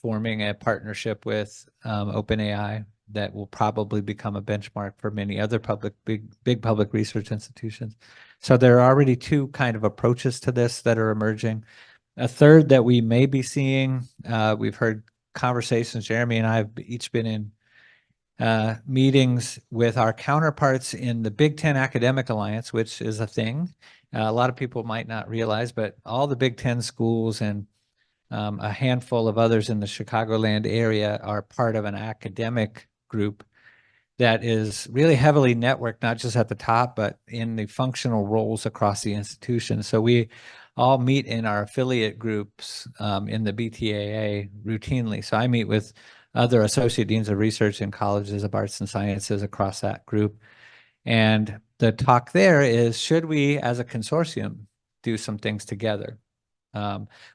forming a partnership with OpenAI that will probably become a benchmark for many other big public research institutions. So there are already two kind of approaches to this that are emerging. A third that we may be seeing, we've heard conversations, Jeremy and I have each been in meetings with our counterparts in the Big Ten Academic Alliance, which is a thing. A lot of people might not realize, but all the Big Ten schools and a handful of others in the Chicagoland area are part of an academic group that is really heavily networked, not just at the top, but in the functional roles across the institution. So we all meet in our affiliate groups in the BTAA routinely. So I meet with other associate deans of research in colleges of arts and sciences across that group. And the talk there is, should we as a consortium do some things together,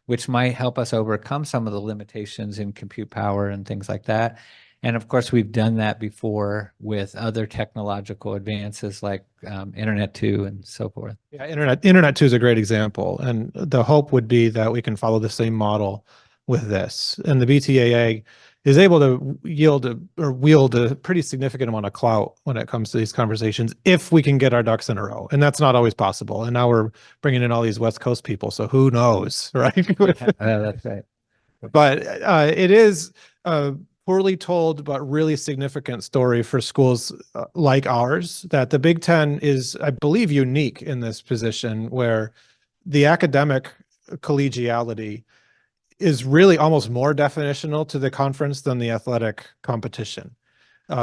which might help us overcome some of the limitations in compute power and things like that. And of course, we've done that before with other technological advances like Internet 2 and so forth. Yeah, Internet 2 is a great example. And the hope would be that we can follow the same model with this. And the BTAA is able to wield a pretty significant amount of clout when it comes to these conversations, if we can get our ducks in a row. And that's not always possible. And now we're bringing in all these West Coast people. So who knows, right? That's right. But it is a poorly told but really significant story for schools like ours, that the Big Ten is, I believe, unique in this position where the academic collegiality is really almost more definitional to the conference than the athletic competition.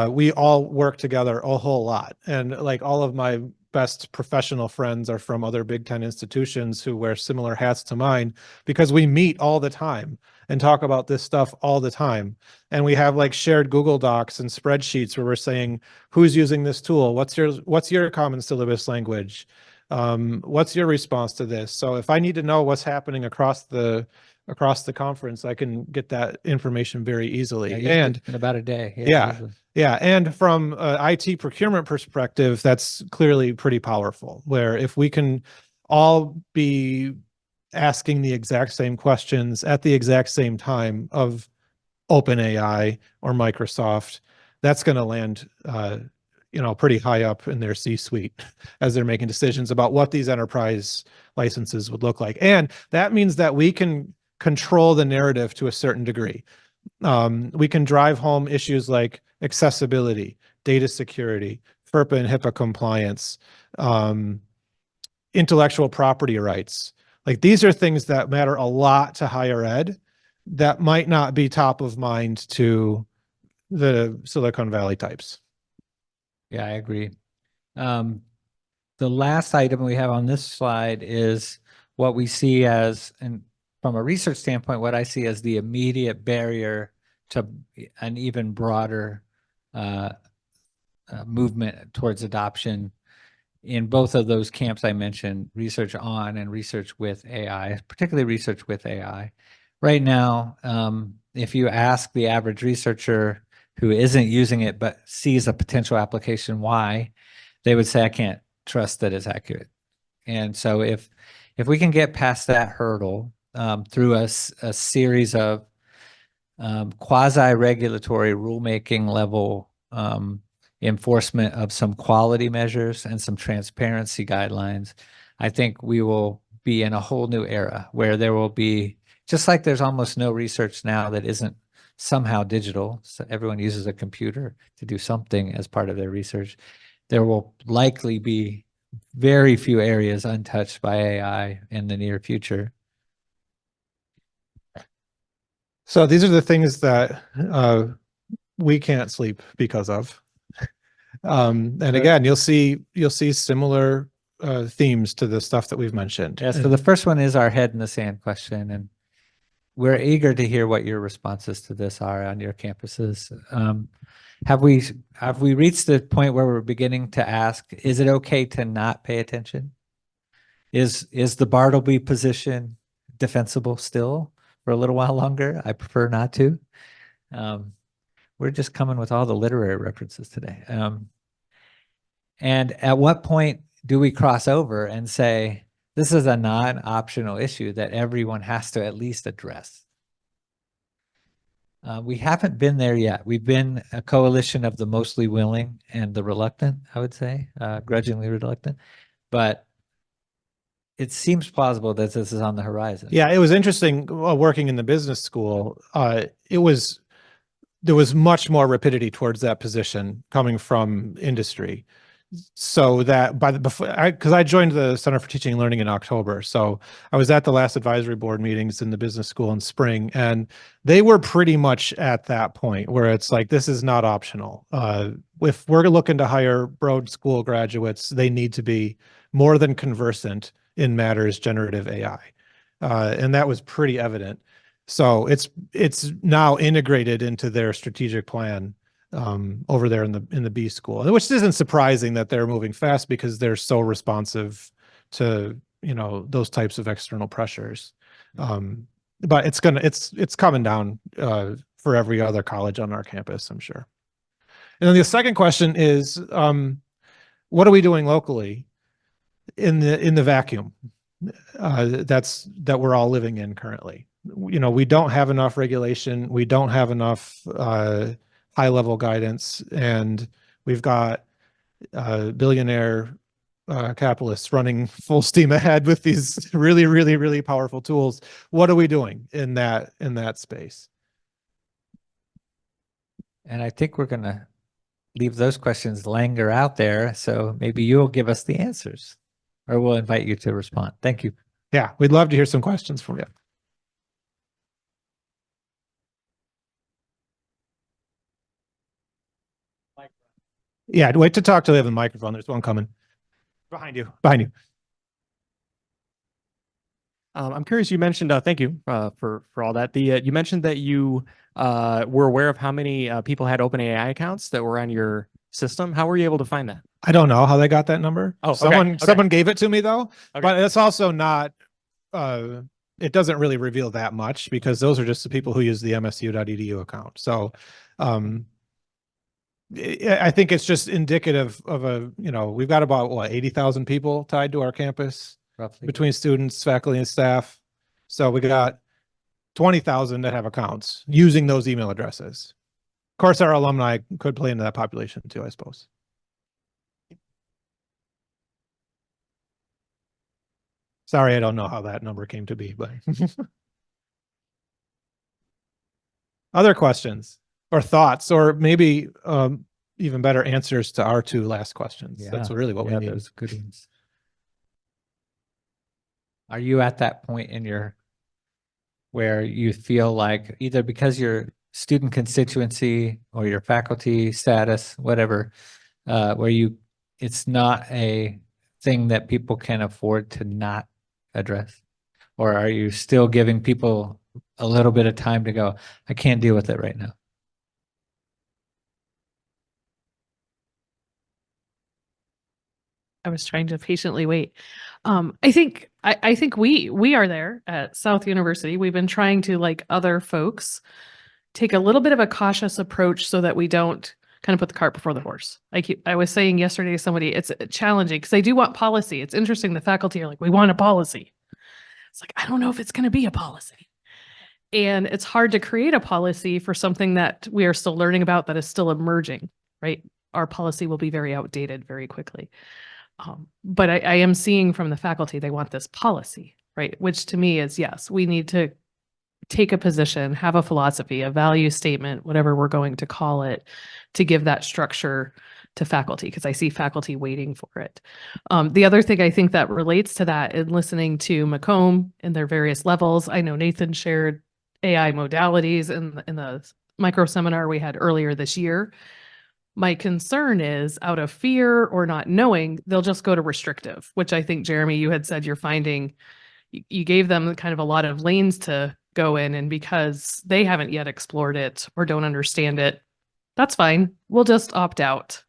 We all work together a whole lot. And like all of my best professional friends are from other Big Ten institutions who wear similar hats to mine because we meet all the time and talk about this stuff all the time. And we have like shared Google Docs and spreadsheets where we're saying, who's using this tool? What's your common syllabus language? What's your response to this? So if I need to know what's happening across the conference, I can get that information very easily. Yeah, And in about a day. yeah. Usually. Yeah, and from an IT procurement perspective, that's clearly pretty powerful, where if we can all be asking the exact same questions at the exact same time of OpenAI or Microsoft, that's going to land pretty high up in their C-suite as they're making decisions about what these enterprise licenses would look like. And that means that we can control the narrative to a certain degree. We can drive home issues like accessibility, data security, FERPA and HIPAA compliance, intellectual property rights. Like these are things that matter a lot to higher ed that might not be top of mind to the Silicon Valley types. Yeah, I agree. The last item we have on this slide is what we see as, and from a research standpoint, what I see as the immediate barrier to an even broader movement towards adoption in both of those camps I mentioned, research on and research with AI, particularly research with AI. Right now, if you ask the average researcher who isn't using it but sees a potential application why, they would say, I can't trust that it's accurate. And so if we can get past that hurdle through a series of quasi-regulatory rulemaking level enforcement of some quality measures and some transparency guidelines, I think we will be in a whole new era where there will be, just like there's almost no research now that isn't somehow digital, so everyone uses a computer to do something as part of their research, there will likely be very few areas untouched by AI in the near future. So these are the things that we can't sleep because of. And again, you'll see similar themes to the stuff that we've mentioned. Yeah, so the first one is our head in the sand question, and we're eager to hear what your responses to this are on your campuses. Have we reached the point where we're beginning to ask, is it okay to not pay attention? Is the Bartleby position defensible still for a little while longer? I prefer not to. We're just coming with all the literary references today. And at what point do we cross over and say, this is a non-optional issue that everyone has to at least address? We haven't been there yet. We've been a coalition of the mostly willing and the reluctant, I would say, grudgingly reluctant. But it seems plausible that this is on the horizon. Yeah, it was interesting working in the business school. There was much more rapidity towards that position coming from industry. So that because I joined the Center for Teaching and Learning in October, so I was at the last advisory board meetings in the business school in spring, and they were pretty much at that point where it's like, this is not optional. If we're looking to hire broad school graduates, they need to be more than conversant in matters generative AI, and that was pretty evident. So it's now integrated into their strategic plan over there in the B school, which isn't surprising that they're moving fast because they're so responsive to those types of external pressures. But it's coming down for every other college on our campus, I'm sure. And then the second question is, what are we doing locally in the vacuum that we're all living in currently? We don't have enough regulation. We don't have enough high-level guidance, and we've got billionaire capitalists running full steam ahead with these really, really, really powerful tools. What are we doing in that space? And I think we're going to leave those questions linger out there. So maybe you'll give us the answers, or we'll invite you to respond. Thank you. Yeah, we'd love to hear some questions from you. Yeah, wait to talk till they have the microphone. There's one coming. Behind you. Behind you. I'm curious, you mentioned, thank you for all that. You mentioned that you were aware of how many people had OpenAI accounts that were on your system. How were you able to find that? I don't know how they got that number. Oh, okay, someone gave it to me though, Okay. but it's also not, it doesn't really reveal that much because those are just the people who use the MSU.edu account. So, I think it's just indicative of we've got about what, 80,000 people tied to our campus Roughly. between students, faculty, and staff. So we got 20,000 that have accounts using those email addresses. Of course, our alumni could play into that population too, I suppose. Sorry, I don't know how that number came to be, but other questions or thoughts, or maybe even better answers to our two last questions. That's really what we need. Those good ones. Are you at that point in where you feel like either because your student constituency or your faculty status, whatever, it's not a thing that people can afford to not address? Or are you still giving people a little bit of time to go, I can't deal with it right now? I was trying to patiently wait. I think we are there at South University. We've been trying to, like other folks, take a little bit of a cautious approach so that we don't kind of put the cart before the horse. I was saying yesterday to somebody, it's challenging because they do want policy. It's interesting. The faculty are like, we want a policy. It's like, I don't know if it's going to be a policy. And it's hard to create a policy for something that we are still learning about, that is still emerging, right? Our policy will be very outdated very quickly. But I am seeing from the faculty, they want this policy, right? Which to me is, yes, we need to take a position, have a philosophy, a value statement, whatever we're going to call it, to give that structure to faculty, because I see faculty waiting for it. The other thing I think that relates to that, in listening to Macomb and their various levels, I know Nathan shared AI modalities in the micro seminar we had earlier this year. My concern is, out of fear or not knowing, they'll just go to restrictive, which I think, Jeremy, you had said you're finding you gave them kind of a lot of lanes to go in, and because they haven't yet explored it or don't understand it, that's fine. We'll just opt out.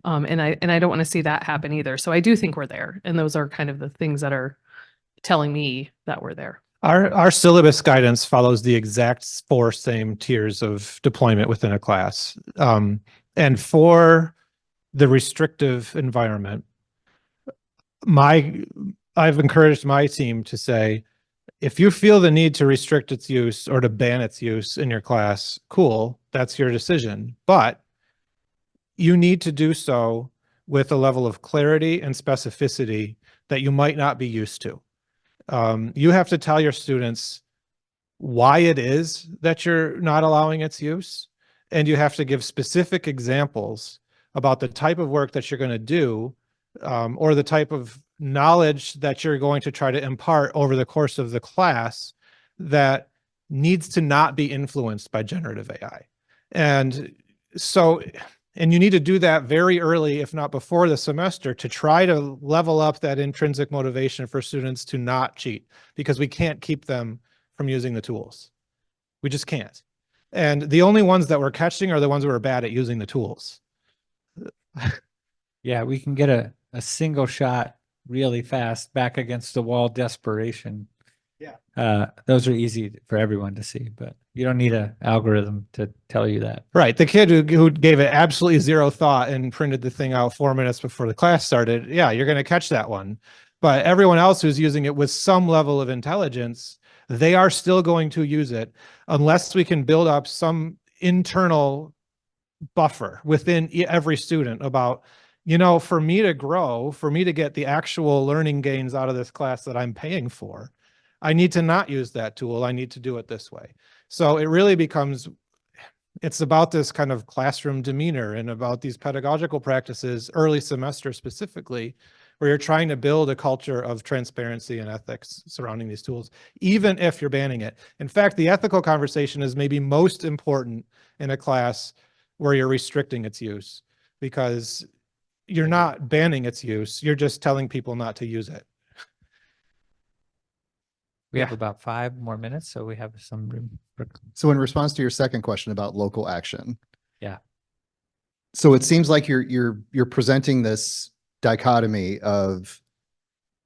And I don't want to see that happen either. So I do think we're there. And those are kind of the things that are telling me that we're there. Our syllabus guidance follows the exact four same tiers of deployment within a class. And for the restrictive environment, I've encouraged my team to say, if you feel the need to restrict its use or to ban its use in your class, cool, that's your decision. But you need to do so with a level of clarity and specificity that you might not be used to. You have to tell your students why it is that you're not allowing its use, and you have to give specific examples about the type of work that you're going to do, or the type of knowledge that you're going to try to impart over the course of the class that needs to not be influenced by generative AI. And you need to do that very early, if not before the semester, to try to level up that intrinsic motivation for students to not cheat, because we can't keep them from using the tools. We just can't. And the only ones that we're catching are the ones who are bad at using the tools. Yeah, we can get a single shot really fast back against the wall desperation. Yeah. Those are easy for everyone to see, but you don't need an algorithm to tell you that. Right. The kid who gave it absolutely zero thought and printed the thing out 4 minutes before the class started, yeah, you're going to catch that one. But everyone else who's using it with some level of intelligence, they are still going to use it unless we can build up some internal buffer within every student about for me to grow, for me to get the actual learning gains out of this class that I'm paying for, I need to not use that tool. I need to do it this way. So it really becomes, it's about this kind of classroom demeanor and about these pedagogical practices, early semester specifically, where you're trying to build a culture of transparency and ethics surrounding these tools, even if you're banning it. In fact, the ethical conversation is maybe most important in a class where you're restricting its use, because you're not banning its use. You're just telling people not to use it. We have Yeah. about 5 more minutes, so we have some room. So in response to your second question about local action. Yeah. So it seems like you're presenting this dichotomy of,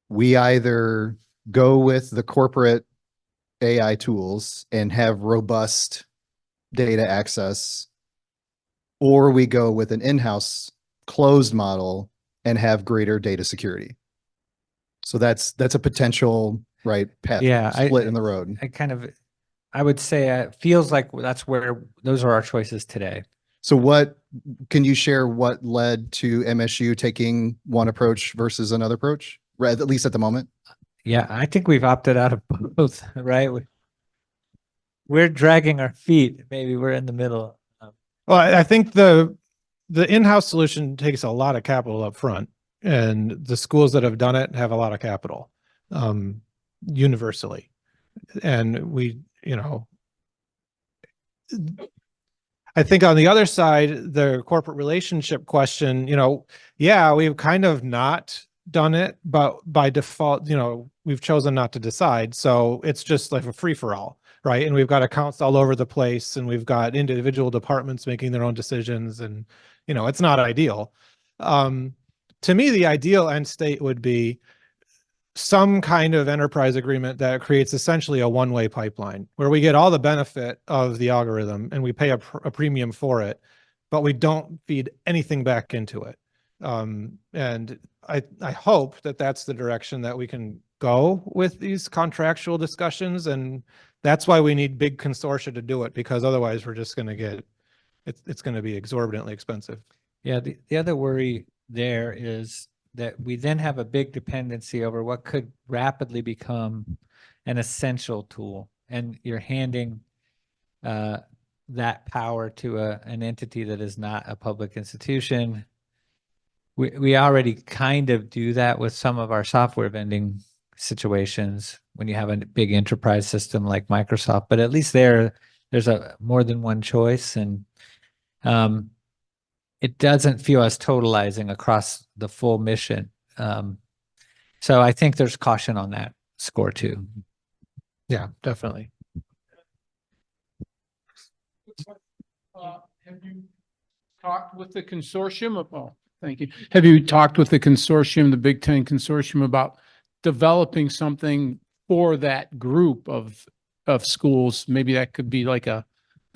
we either go with the corporate AI tools and have robust data access, or we go with an in-house closed model and have greater data security. So that's a potential, right, path, Yeah, split in the road. I would say it feels like that's where those are our choices today. So what, can you share what led to MSU taking one approach versus another approach, right, at least at the moment? Yeah, I think we've opted out of both, right? We're dragging our feet. Maybe we're in the middle. Well, I think the in-house solution takes a lot of capital up front, and the schools that have done it have a lot of capital, universally. And we, I think on the other side, the corporate relationship question, yeah, we've kind of not done it, but by default, we've chosen not to decide. So it's just like a free for all, right? And we've got accounts all over the place, and we've got individual departments making their own decisions, and, it's not ideal. To me, the ideal end state would be some kind of enterprise agreement that creates essentially a one-way pipeline where we get all the benefit of the algorithm and we pay a premium for it, but we don't feed anything back into it. And I hope that that's the direction that we can go with these contractual discussions. And that's why we need big consortia to do it, because otherwise we're just going to get, it's going to be exorbitantly expensive. Yeah, the other worry there is that we then have a big dependency over what could rapidly become an essential tool. And you're handing that power to an entity that is not a public institution. We already kind of do that with some of our software vending situations when you have a big enterprise system like Microsoft, but at least there's a more than one choice, and it doesn't feel as totalizing across the full mission. So I think there's caution on that score too. Yeah, definitely. Have you talked with the consortium about, thank you. Have you talked with the consortium, the Big Ten consortium, about developing something for that group of schools? Maybe that could be like an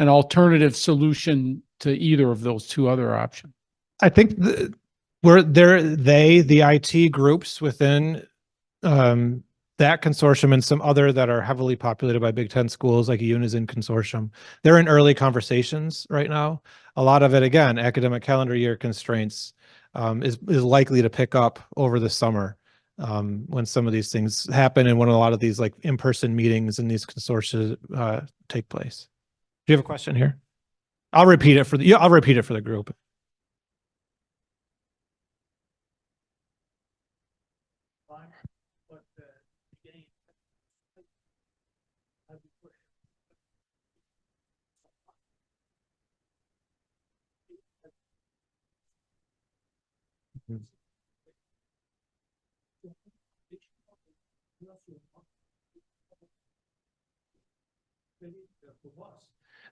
alternative solution to either of those two other options. I think the IT groups within that consortium and some other that are heavily populated by Big Ten schools like Unison consortium, they're in early conversations right now. A lot of it, again, academic calendar year constraints, is likely to pick up over the summer when some of these things happen and when a lot of these like in-person meetings and these consortia take place. Do you have a question here? I'll repeat it for the group.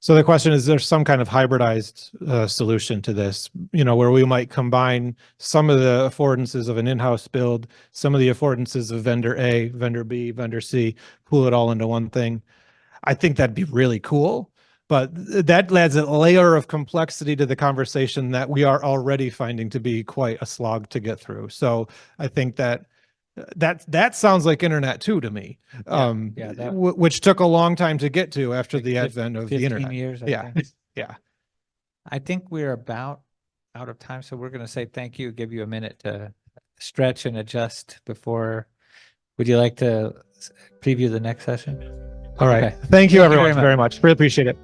So the question is, there's some kind of hybridized solution to this, where we might combine some of the affordances of an in-house build, some of the affordances of vendor A, vendor B, vendor C, pool it all into one thing. I think that'd be really cool, but that adds a layer of complexity to the conversation that we are already finding to be quite a slog to get through. So I think that sounds like Internet 2 to me, which took a long time to get to after the advent of the Internet. 15 years, I Yeah. think. Yeah. I think we're about out of time, so we're going to say thank you, give you a minute to stretch and adjust before. Would you like to preview the next session? All right. Okay. Thank you, you everyone, very very much. Really appreciate it.